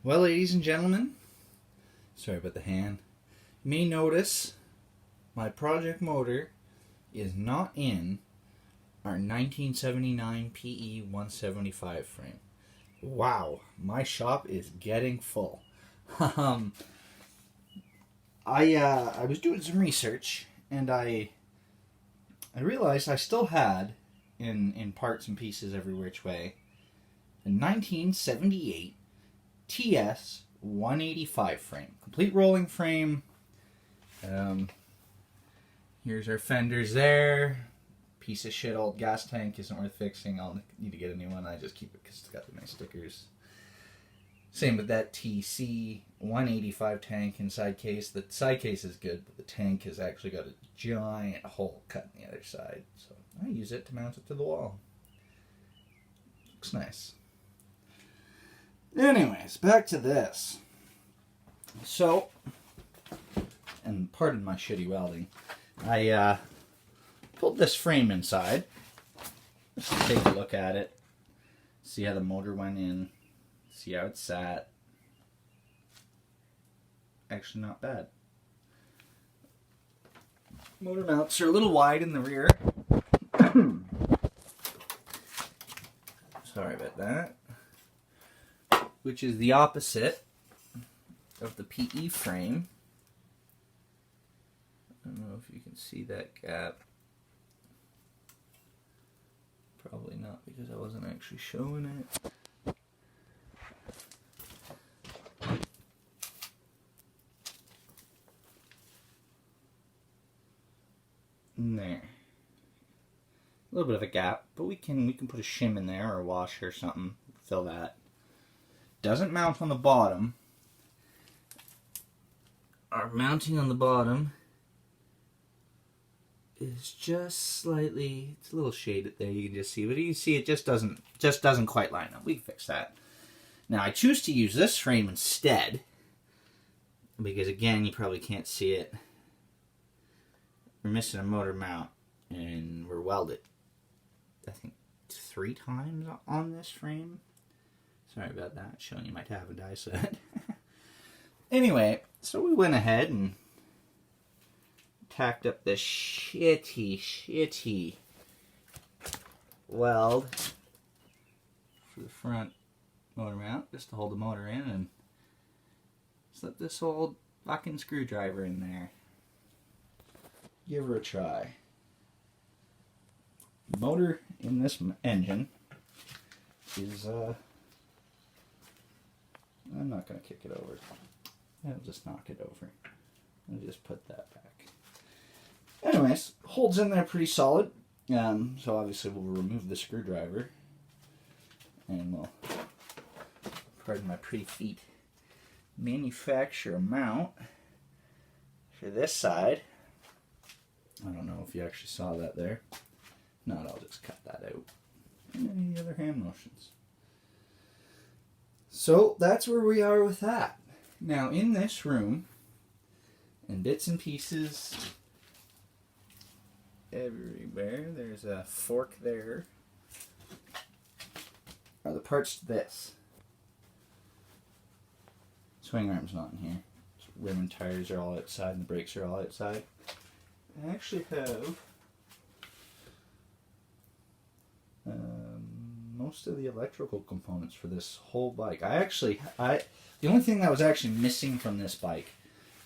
Well, ladies and gentlemen, sorry about the hand. You may notice my project motor is not in our 1979 PE175 frame. Wow, my shop is getting full. I was doing some research and I realized I still had in parts and pieces every which way a 1978 TS185 frame, complete rolling frame. Here's our fenders there. Piece of shit old gas tank isn't worth fixing. I'll need to get a new one. I just keep it because it's got the nice stickers. Same with that TC185 tank inside case. The side case is good, but the tank has actually got a giant hole cut in the other side. So I use it to mount it to the wall. Looks nice. Anyways, back to this. So, and pardon my shitty welding, I pulled this frame inside just to take a look at it, see how the motor went in, see how it sat. Actually not bad. Motor mounts are a little wide in the rear. Sorry about that. Which is the opposite of the PE frame. I don't know if you can see that gap. Probably not because I wasn't actually showing it. There. A little bit of a gap, but we can put a shim in there or a washer or something, fill that. Doesn't mount on the bottom. Our mounting on the bottom is just slightly, it's a little shaded there, you can just see, but you can see it just doesn't quite line up. We can fix that. Now I choose to use this frame instead because again, you probably can't see it. We're missing a motor mount and we're welded, I think 3 times on this frame. Sorry about that, showing you my tab and die set. Anyway, so we went ahead and tacked up this shitty weld for the front motor mount, just to hold the motor in, and slip this old fucking screwdriver in there. Give her a try. The motor in this engine is I'm not going to kick it over. I'll just knock it over. I'll just put that back. Anyways, holds in there pretty solid. So obviously we'll remove the screwdriver. And we'll, pardon my pretty feet, manufacture a mount for this side. I don't know if you actually saw that there. No, I'll just cut that out. And any other hand motions. So that's where we are with that. Now in this room, in bits and pieces everywhere, there's a fork there, are the parts to this. Swing arm's not in here. Rim and tires are all outside and the brakes are all outside. I actually have most of the electrical components for this whole bike. The only thing that was actually missing from this bike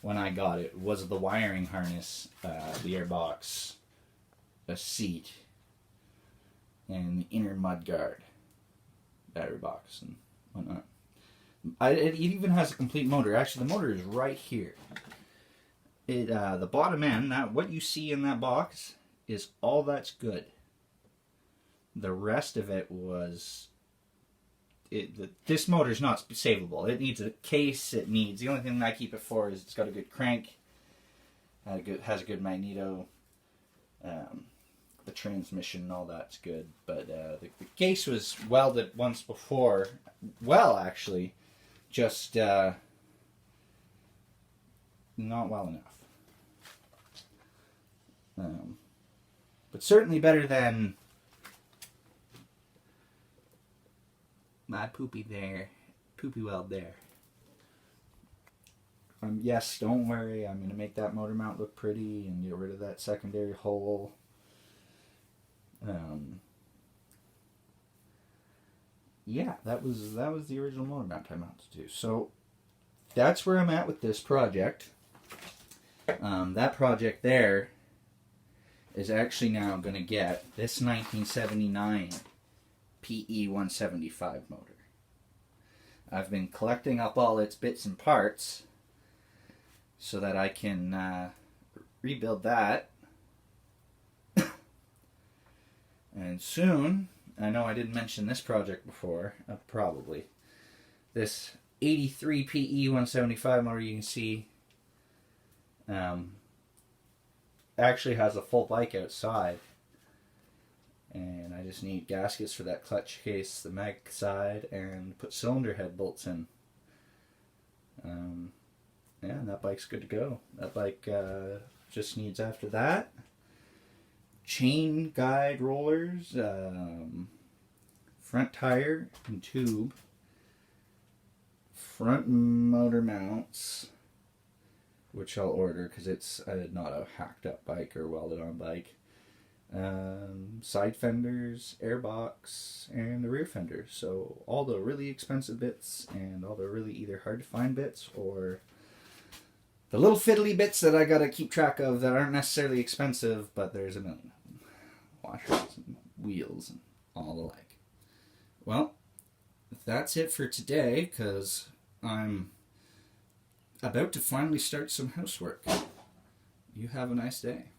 when I got it was the wiring harness, the airbox, a seat, and the inner mudguard battery box and whatnot. It even has a complete motor. Actually, the motor is right here. The bottom end, what you see in that box, is all that's good. The rest of it was... this motor's not savable. It needs a case. The only thing I keep it for is it's got a good crank. Has a good magneto. The transmission and all that's good. But the case was welded once before. Well, actually, just not well enough. But certainly better than my poopy weld there. Yes, don't worry. I'm going to make that motor mount look pretty and get rid of that secondary hole. Yeah, that was the original motor mount I mounted to. So that's where I'm at with this project. That project there is actually now going to get this 1979 PE175 motor. I've been collecting up all its bits and parts so that I can rebuild that. And soon, I know I didn't mention this project before, probably. This 83 PE175 motor you can see actually has a full bike outside. And I just need gaskets for that clutch case, the mag side, and put cylinder head bolts in. Yeah, and that bike's good to go. That bike just needs, after that, chain guide rollers, front tire and tube, front motor mounts, which I'll order because it's not a hacked up bike or welded on bike, side fenders, airbox, and the rear fender. So all the really expensive bits and all the really either hard to find bits or the little fiddly bits that I gotta keep track of that aren't necessarily expensive, but there's a million of them. Washers and wheels and all the like. Well, that's it for today, because I'm about to finally start some housework. You have a nice day.